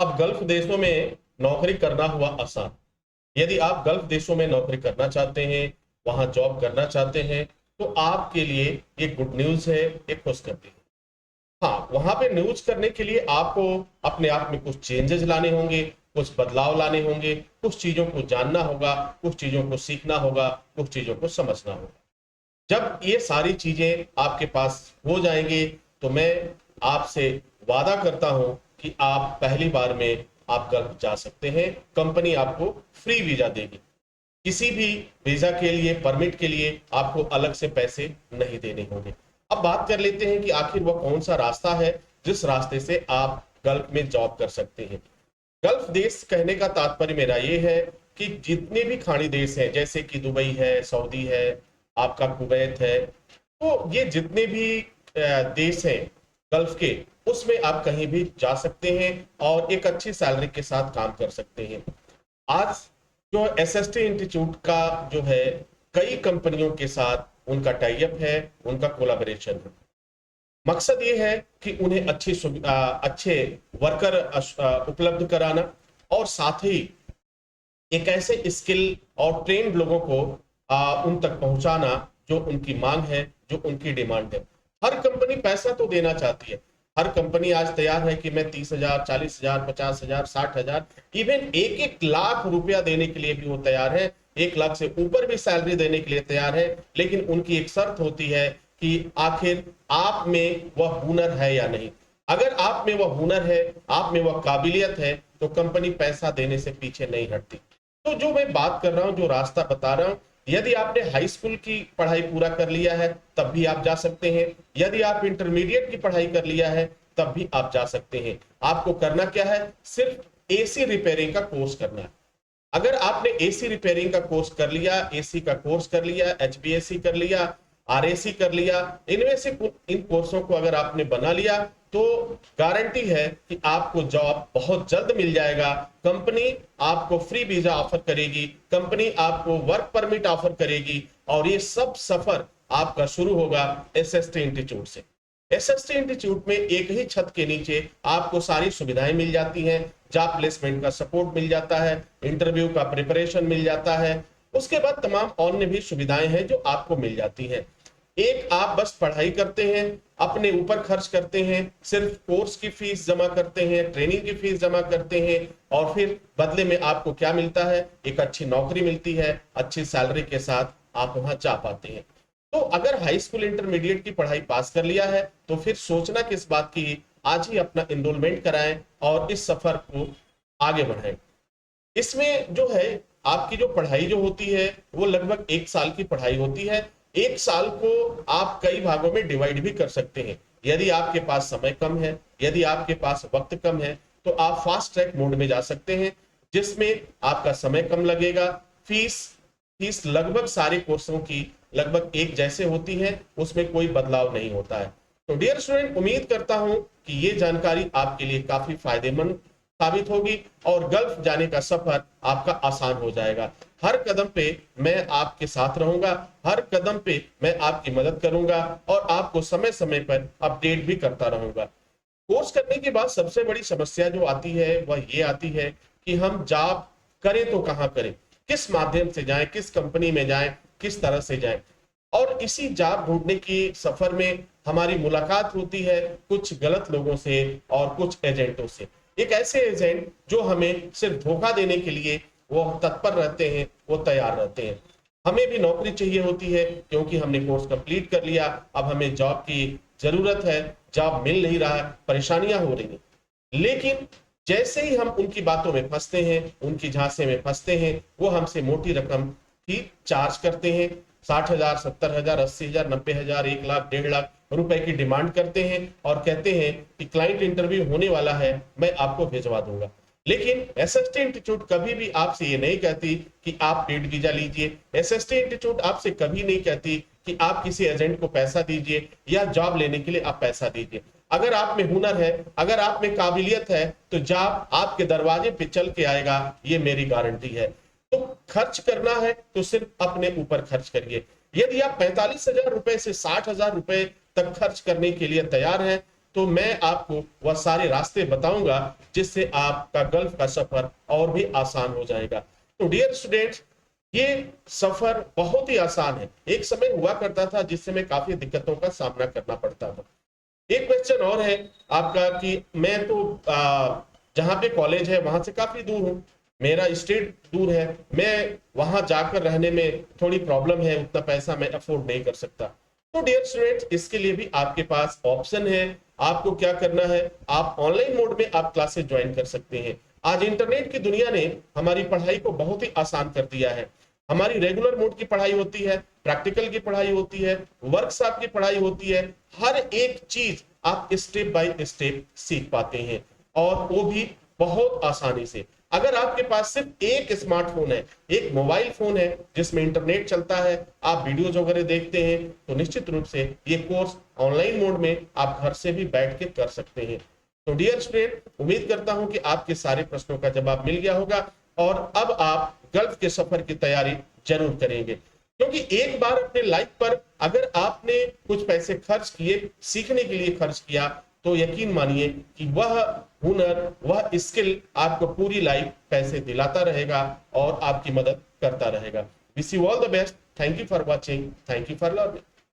अब गल्फ देशों में नौकरी करना हुआ आसान। यदि आप गल्फ देशों में नौकरी करना चाहते हैं, वहां जॉब करना चाहते हैं, तो आपके लिए ये गुड न्यूज है, ये खुशखबरी है। हाँ, वहां पे न्यूज करने के लिए आपको अपने आप में कुछ चेंजेस लाने होंगे, कुछ बदलाव लाने होंगे, कुछ चीजों को जानना होगा, कुछ चीजों को सीखना होगा, कुछ चीजों को समझना होगा। जब ये सारी चीजें आपके पास हो जाएंगी, तो मैं आपसे वादा करता हूं कि आप पहली बार में आप गल्फ जा सकते हैं। कंपनी आपको फ्री वीजा देगी। किसी भी वीजा के लिए, परमिट के लिए आपको अलग से पैसे नहीं देने होंगे। अब बात कर लेते हैं कि आखिर वो कौन सा रास्ता है जिस रास्ते से आप गल्फ में जॉब कर सकते हैं। गल्फ देश कहने का तात्पर्य मेरा ये है कि जितने भी खाड़ी देश हैं, जैसे कि दुबई है, सऊदी है, आपका कुवैत है, तो ये जितने भी देश हैं गल्फ के, उसमें आप कहीं भी जा सकते हैं और एक अच्छी सैलरी के साथ काम कर सकते हैं। आज जो एसएसटी इंस्टीट्यूट का जो है, कई कंपनियों के साथ उनका टाइप है, उनका कोलाबोरेशन है। मकसद ये है कि उन्हें अच्छे वर्कर उपलब्ध कराना, और साथ ही एक ऐसे स्किल और ट्रेंड लोगों को उन तक पहुंचाना जो उनकी मांग है, जो उनकी डिमांड है। हर कंपनी पैसा तो देना चाहती है। हर कंपनी आज तैयार है कि मैं 30,000, 40,000, 50,000, 60,000, इवन 1-1 लाख रुपया देने के लिए भी वो तैयार है। 1 लाख से ऊपर भी सैलरी देने के लिए तैयार है। लेकिन उनकी एक शर्त होती है कि आखिर आप में वह हुनर है या नहीं। अगर आप में वह हुनर है, आप में वह काबिलियत है, तो कंपनी पैसा देने से पीछे नहीं हटती। तो जो मैं बात कर रहा हूं, जो रास्ता बता रहा हूं, यदि आपने हाई स्कूल की पढ़ाई पूरा कर लिया है तब भी आप जा सकते हैं। यदि आप इंटरमीडिएट की पढ़ाई कर लिया है तब भी आप जा सकते हैं। आपको करना क्या है? सिर्फ एसी रिपेयरिंग का कोर्स करना है। अगर आपने एसी रिपेयरिंग का कोर्स कर लिया, एसी का कोर्स कर लिया, एचबीएससी कर लिया, आरएसी कर लिया, इनमें से इन कोर्सों को अगर आपने बना लिया, तो गारंटी है कि आपको जॉब बहुत जल्द मिल जाएगा। कंपनी आपको फ्री वीजा ऑफर करेगी, कंपनी आपको वर्क परमिट ऑफर करेगी, और ये सब सफर आपका शुरू होगा एसएसटी इंस्टीट्यूट से। एसएसटी इंस्टीट्यूट में एक ही छत के नीचे आपको सारी सुविधाएं मिल जाती हैं। जॉब प्लेसमेंट का सपोर्ट मिल जाता है, इंटरव्यू का प्रिपरेशन मिल जाता है, उसके बाद तमाम अन्य भी सुविधाएं हैं जो आपको मिल जाती हैं। एक आप बस पढ़ाई करते हैं, अपने ऊपर खर्च करते हैं, सिर्फ कोर्स की फीस जमा करते हैं, ट्रेनिंग की फीस जमा करते हैं, और फिर बदले में आपको क्या मिलता है? एक अच्छी नौकरी मिलती है, अच्छी सैलरी के साथ आप वहां जा पाते हैं। तो अगर हाई स्कूल इंटरमीडिएट की पढ़ाई पास कर लिया है, तो फिर सोचना किस बात की, आज ही अपना एनरोलमेंट कराएं और इस सफर को आगे बढ़ाएं। इसमें जो है, आपकी जो पढ़ाई जो होती है वो लगभग 1 साल की पढ़ाई होती है। 1 साल को आप कई भागों में डिवाइड भी कर सकते हैं। यदि आपके पास समय कम है, यदि आपके पास वक्त कम है, तो आप फास्ट ट्रैक मोड में जा सकते हैं, जिसमें आपका समय कम लगेगा। फीस फीस लगभग सारे कोर्सों की लगभग एक जैसे होती है, उसमें कोई बदलाव नहीं होता है। तो डियर स्टूडेंट, उम्मीद करता हूं कि ये जानकारी आपके लिए काफी फायदेमंद साबित होगी और गल्फ जाने का सफर आपका आसान हो जाएगा। हर कदम पे मैं आपके साथ रहूंगा, हर कदम पे मैं आपकी मदद करूंगा, और आपको समय समय पर अपडेट भी करता रहूंगा। कोर्स करने के बाद सबसे बड़ी समस्या जो आती है वह ये आती है कि हम जॉब करें तो कहां करें, किस माध्यम से जाएं, किस कंपनी में जाएं, किस तरह से जाएं। और इसी जॉब ढूंढने की सफर में हमारी मुलाकात होती है कुछ गलत लोगों से और कुछ एजेंटों से। एक ऐसे एजेंट जो हमें सिर्फ धोखा देने के लिए वो तत्पर रहते हैं, वो तैयार रहते हैं। हमें भी नौकरी चाहिए होती है क्योंकि हमने कोर्स कंप्लीट कर लिया, अब हमें जॉब की जरूरत है, जॉब मिल नहीं रहा है, परेशानियां हो रही हैं। लेकिन जैसे ही हम उनकी बातों में फंसते हैं, उनकी झांसे में फंसते हैं, वो हमसे मोटी रकम की चार्ज करते हैं। 60,000, 70,000, 80,000, 90,000, 1 लाख, 1.5 लाख रुपए की डिमांड करते हैं और कहते हैं कि क्लाइंट इंटरव्यू होने वाला है, मैं आपको भिजवा दूंगा। लेकिन एसएसटी इंस्टीट्यूट कभी भी आपसे ये नहीं कहती कि आप पेड वीजा लीजिए। एसएसटी इंस्टीट्यूट आपसे कभी नहीं कहती कि आप किसी एजेंट को पैसा दीजिए या जॉब लेने के लिए आप पैसा दीजिए। अगर आप में हुनर है, अगर आप में काबिलियत है, तो जॉब आपके दरवाजे पे चल के आएगा, ये मेरी गारंटी है। तो खर्च करना है तो सिर्फ अपने ऊपर खर्च करिए। यदि आप 45,000 रुपए से 60,000 रुपए तक खर्च करने के लिए तैयार हैं, तो मैं आपको वह सारे रास्ते बताऊंगा जिससे आपका गल्फ का सफर और भी आसान हो जाएगा। तो डियर स्टूडेंट्स, ये सफर बहुत ही आसान है। एक समय हुआ करता था जिस समय काफी दिक्कतों का सामना करना पड़ता था। एक क्वेश्चन और है आपका कि मैं तो जहां पे कॉलेज है वहां से काफी दूर हूं, मेरा स्टेट दूर है, मैं वहां जाकर रहने में थोड़ी प्रॉब्लम है, उतना पैसा मैं अफोर्ड नहीं कर सकता। तो डियर स्टूडेंट्स, इसके लिए भी आपके पास ऑप्शन है। आपको क्या करना है, आप ऑनलाइन मोड में आप क्लासेस ज्वाइन कर सकते हैं। आज इंटरनेट की दुनिया ने हमारी पढ़ाई को बहुत ही आसान कर दिया है। हमारी रेगुलर मोड की पढ़ाई होती है, प्रैक्टिकल की पढ़ाई होती है, वर्कशॉप की पढ़ाई होती है। हर एक चीज आप स्टेप बाय स्टेप सीख पाते हैं, और वो भी बहुत आसानी से। अगर आपके पास सिर्फ एक स्मार्टफोन है, एक मोबाइल फोन है जिसमें इंटरनेट चलता है, आप वीडियोज वगैरह देखते हैं, तो निश्चित रूप से ये कोर्स ऑनलाइन मोड में आप घर से भी बैठ के कर सकते हैं। तो डियर स्टूडेंट, उम्मीद करता हूं कि आपके सारे प्रश्नों का जवाब मिल गया होगा, और अब आप गल्फ के सफर की तैयारी जरूर करेंगे। क्योंकि एक बार अपने लाइफ पर अगर आपने कुछ पैसे खर्च किए, सीखने के लिए खर्च किया, तो यकीन मानिए कि वह हुनर, वह स्किल आपको पूरी लाइफ पैसे दिलाता रहेगा और आपकी मदद करता रहेगा। Wish you all the best. Thank you for watching. Thank you for learning.